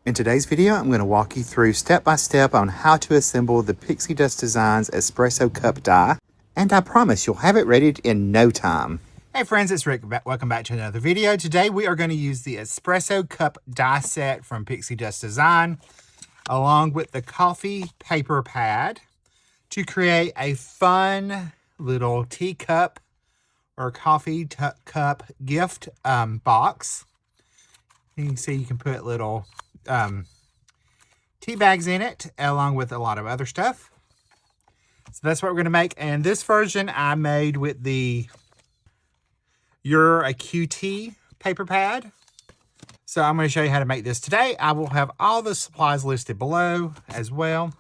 In today's video, I'm going to walk you through step by step on how to assemble the Pixi Dust Designs Espresso Cup Die, and I promise you'll have it ready in no time. Hey friends, it's Rick. Welcome back to another video. Today we are going to use the Espresso Cup Die Set from Pixi Dust Design along with the coffee paper pad to create a fun little teacup or coffee cup gift box. You can see you can put little tea bags in it along with a lot of other stuff. So that's what we're going to make. And this version I made with the a QT paper pad. So I'm going to show you how to make this today. I will have all the supplies listed below as well.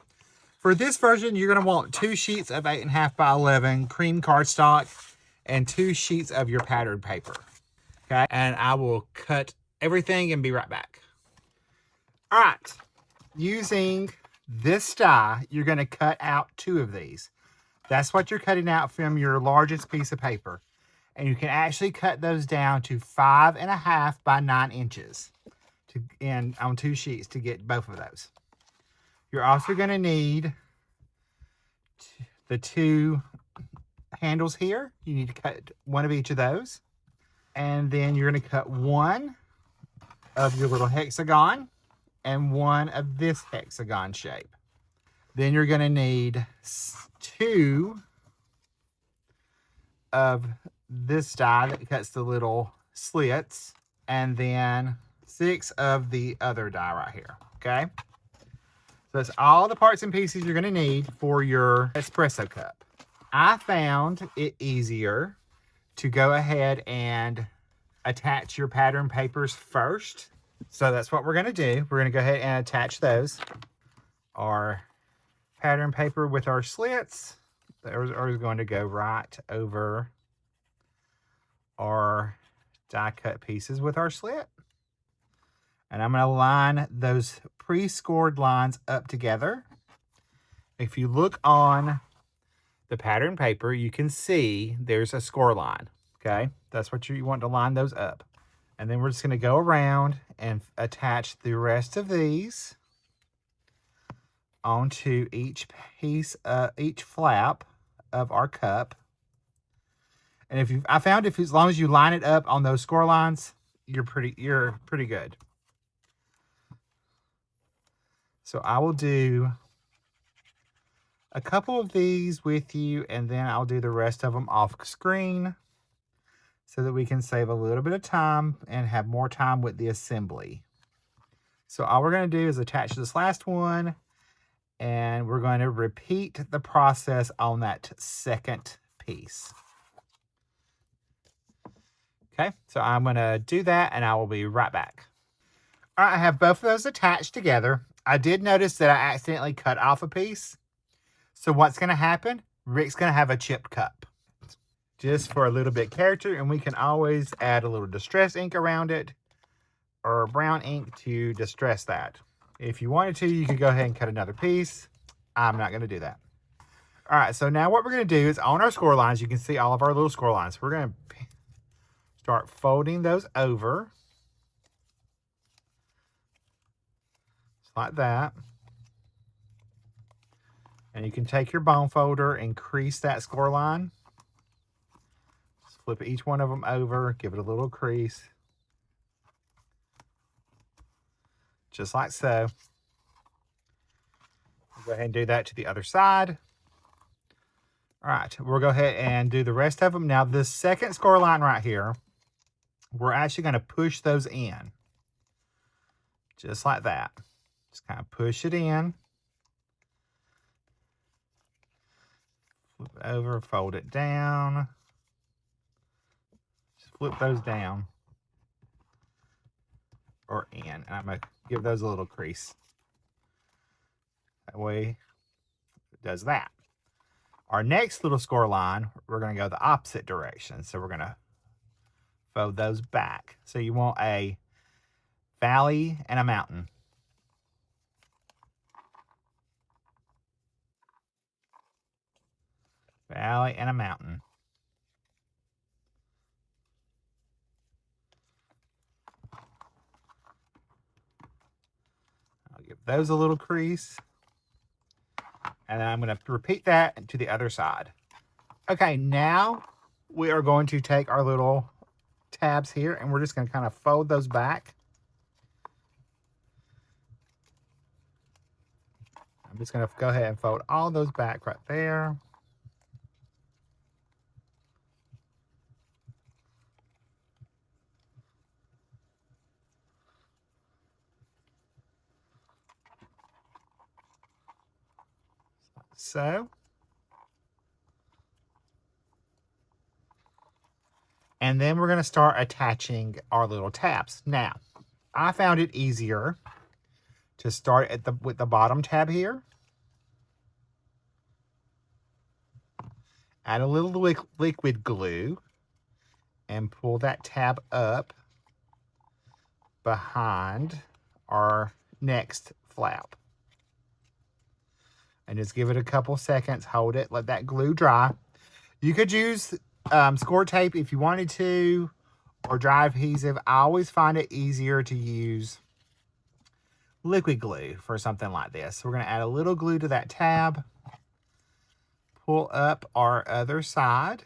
For this version, you're going to want 2 sheets of 8.5 by 11 cream cardstock and 2 sheets of your pattern paper. Okay, and I will cut everything and be right back. All right, using this die, you're going to cut out 2 of these. That's what you're cutting out from your largest piece of paper. And you can actually cut those down to 5.5 by 9 inches on 2 sheets to get both of those. You're also going to need the 2 handles here. You need to cut 1 of each of those. And then you're going to cut 1 of your little hexagon and 1 of this hexagon shape. Then you're going to need 2 of this die that cuts the little slits, and then 6 of the other die right here. Okay, so that's all the parts and pieces you're going to need for your espresso cup. I found it easier to go ahead and attach your pattern papers first, so that's what we're going to do. We're going to go ahead and attach those, our pattern paper with our slits. Those are going to go right over our die cut pieces with our slit. And I'm going to line those pre-scored lines up together. If you look on the pattern paper, you can see there's a score line. Okay, that's what you want to line those up. And then we're just going to go around and attach the rest of these onto each piece, each flap of our cup. And I found as long as you line it up on those score lines, you're pretty good. So I will do a couple of these with you, and then I'll do the rest of them off screen so that we can save a little bit of time and have more time with the assembly. So all we're going to do is attach this last one, and we're going to repeat the process on that second piece. Okay, so I'm going to do that, and I will be right back. All right, I have both of those attached together. I did notice that I accidentally cut off a piece. So what's going to happen? Rick's going to have a chipped cup. Just for a little bit of character, and we can always add a little distress ink around it or brown ink to distress that. If you wanted to, you could go ahead and cut another piece. I'm not going to do that. All right, so now what we're going to do is on our score lines, you can see all of our little score lines. We're going to start folding those over. Just like that. And you can take your bone folder and crease that score line. Just flip each one of them over, give it a little crease. Just like so. We'll go ahead and do that to the other side. All right, we'll go ahead and do the rest of them. Now, this second score line right here, we're actually going to push those in. Just like that. Just kind of push it in. Flip it over, fold it down. Just flip those down. Or in. And I'm going to give those a little crease. That way it does that. Our next little score line, we're going to go the opposite direction. So we're going to fold those back. So you want a valley and a mountain. Valley and a mountain. those a little crease. And then I'm going to repeat that to the other side. Okay, now we are going to take our little tabs here and we're just going to kind of fold those back. I'm just going to go ahead and fold all those back right there. So. And then we're going to start attaching our little tabs. Now, I found it easier to start at with the bottom tab here. Add a little liquid glue and pull that tab up behind our next flap. And just give it a couple seconds, hold it, let that glue dry. You could use score tape if you wanted to, or dry adhesive. I always find it easier to use liquid glue for something like this. So we're going to add a little glue to that tab, pull up our other side,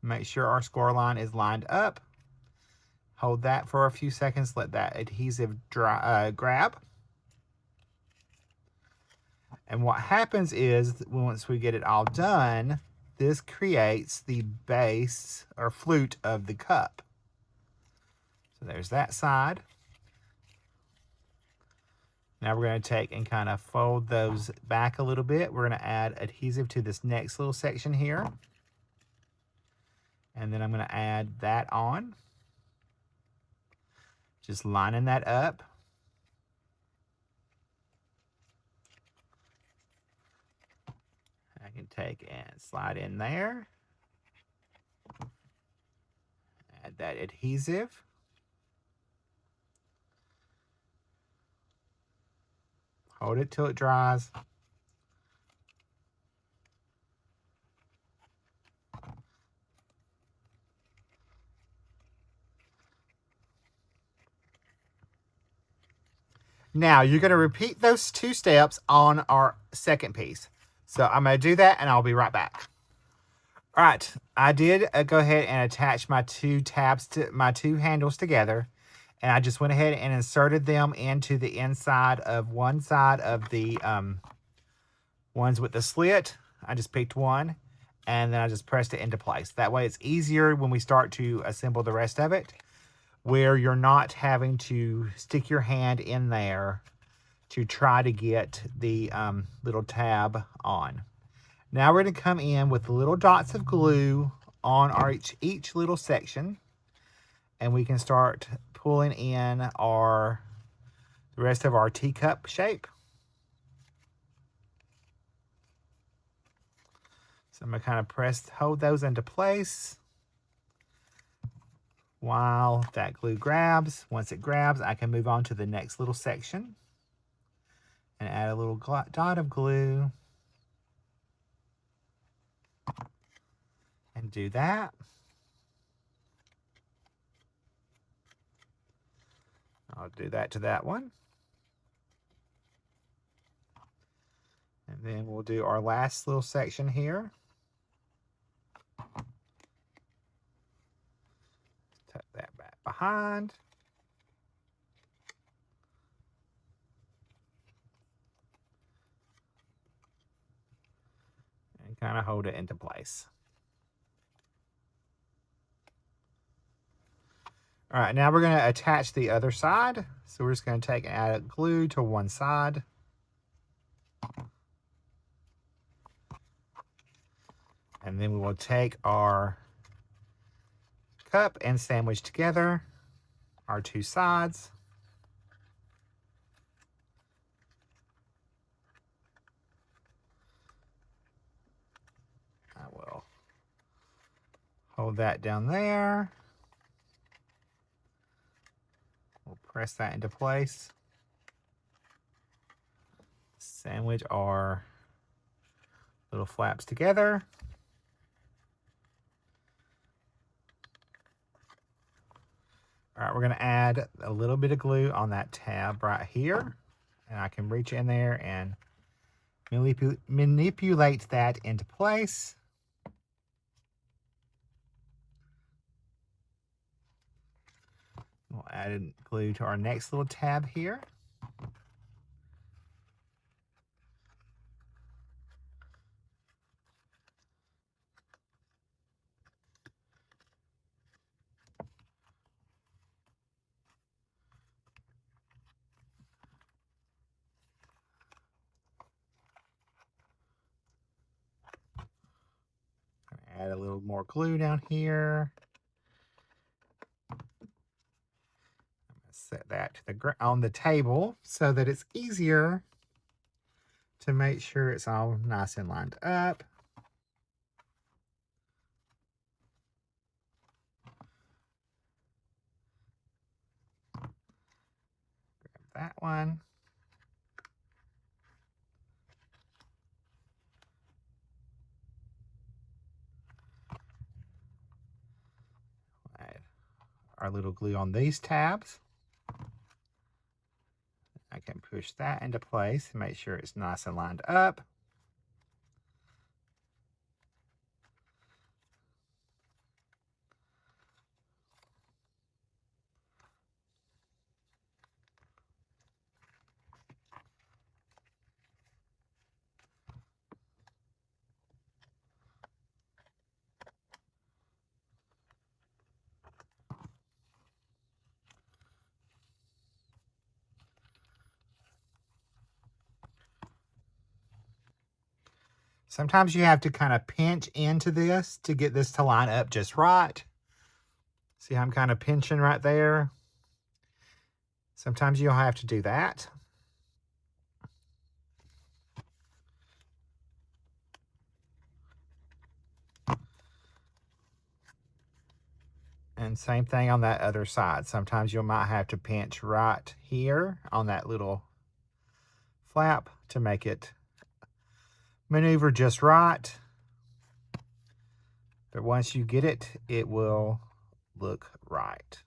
make sure our score line is lined up, hold that for a few seconds, let that adhesive dry, grab. And what happens is, once we get it all done, this creates the base or flute of the cup. So there's that side. Now we're going to take and kind of fold those back a little bit. We're going to add adhesive to this next little section here. And then I'm going to add that on. Just lining that up. I can take and slide in there. Add that adhesive. Hold it till it dries. Now you're going to repeat those 2 steps on our second piece. So I'm going to do that and I'll be right back. All right, I did go ahead and attach my 2 tabs to my 2 handles together. And I just went ahead and inserted them into the inside of one side of the ones with the slit. I just picked one and then I just pressed it into place. That way it's easier when we start to assemble the rest of it, where you're not having to stick your hand in there to try to get the little tab on. Now we're going to come in with little dots of glue on our each little section, and we can start pulling in the rest of our teacup shape. So I'm going to kind of hold those into place while that glue grabs. Once it grabs, I can move on to the next little section and add a little dot of glue and do that. I'll do that to that one. And then we'll do our last little section here. Tuck that back behind. And kind of hold it into place. All right, now we're going to attach the other side. So we're just going to take and add glue to one side. And then we will take our cup and sandwich together our 2 sides. I will hold that down there. We'll press that into place. Sandwich our little flaps together. All right, we're going to add a little bit of glue on that tab right here. And I can reach in there and manipulate that into place. We'll add glue to our next little tab here. Add a little more glue down here. Set that to on the table so that it's easier to make sure it's all nice and lined up. Grab that one. Add our little glue on these tabs. I can push that into place and make sure it's nice and lined up. Sometimes you have to kind of pinch into this to get this to line up just right. See how I'm kind of pinching right there? Sometimes you'll have to do that. And same thing on that other side. Sometimes you might have to pinch right here on that little flap to make it maneuver just right. But once you get it, it will look right.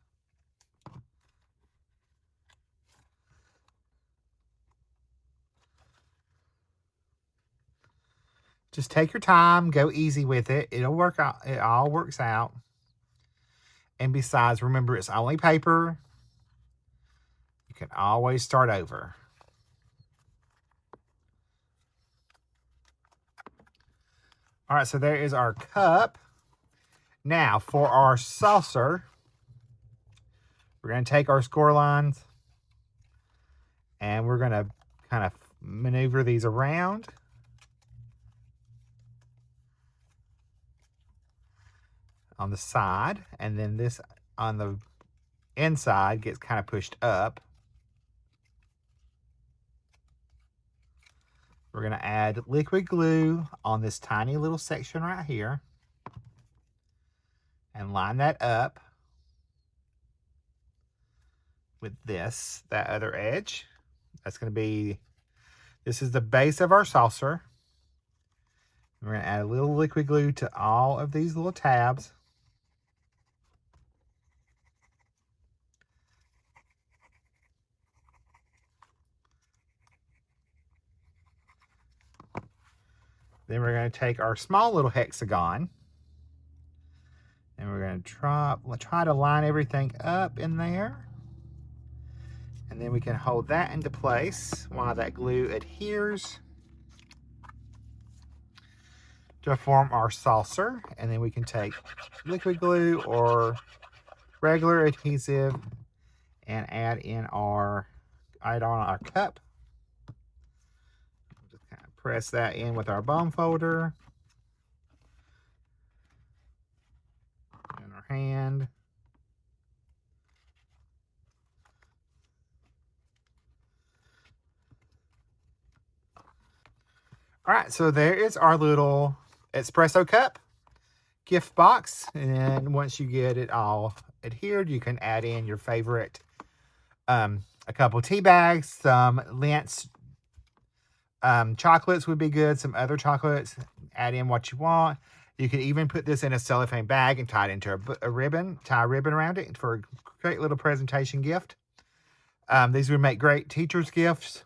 Just take your time, go easy with it. It'll work out. It all works out. And besides, remember, it's only paper. You can always start over. All right, so there is our cup. Now, for our saucer, we're going to take our score lines and we're going to kind of maneuver these around. On the side, and then this on the inside gets kind of pushed up. We're going to add liquid glue on this tiny little section right here and line that up with that other edge. That's going to be, this is the base of our saucer. We're going to add a little liquid glue to all of these little tabs. Then we're going to take our small little hexagon and we're going to try to line everything up in there. And then we can hold that into place while that glue adheres to form our saucer. And then we can take liquid glue or regular adhesive and add on our cup. Press that in with our bone folder and our hand. All right, so there is our little espresso cup gift box. And once you get it all adhered, you can add in your favorite, a couple tea bags, some Lint's chocolates would be good. Some other chocolates. Add in what you want. You could even put this in a cellophane bag and tie it into a ribbon. Tie a ribbon around it for a great little presentation gift. These would make great teacher's gifts.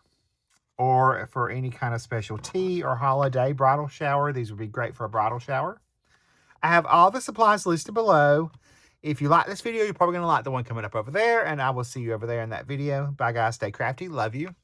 or for any kind of special tea or holiday bridal shower. These would be great for a bridal shower. I have all the supplies listed below. If you like this video, you're probably going to like the one coming up over there, and I will see you over there in that video. Bye, guys. Stay crafty. Love you.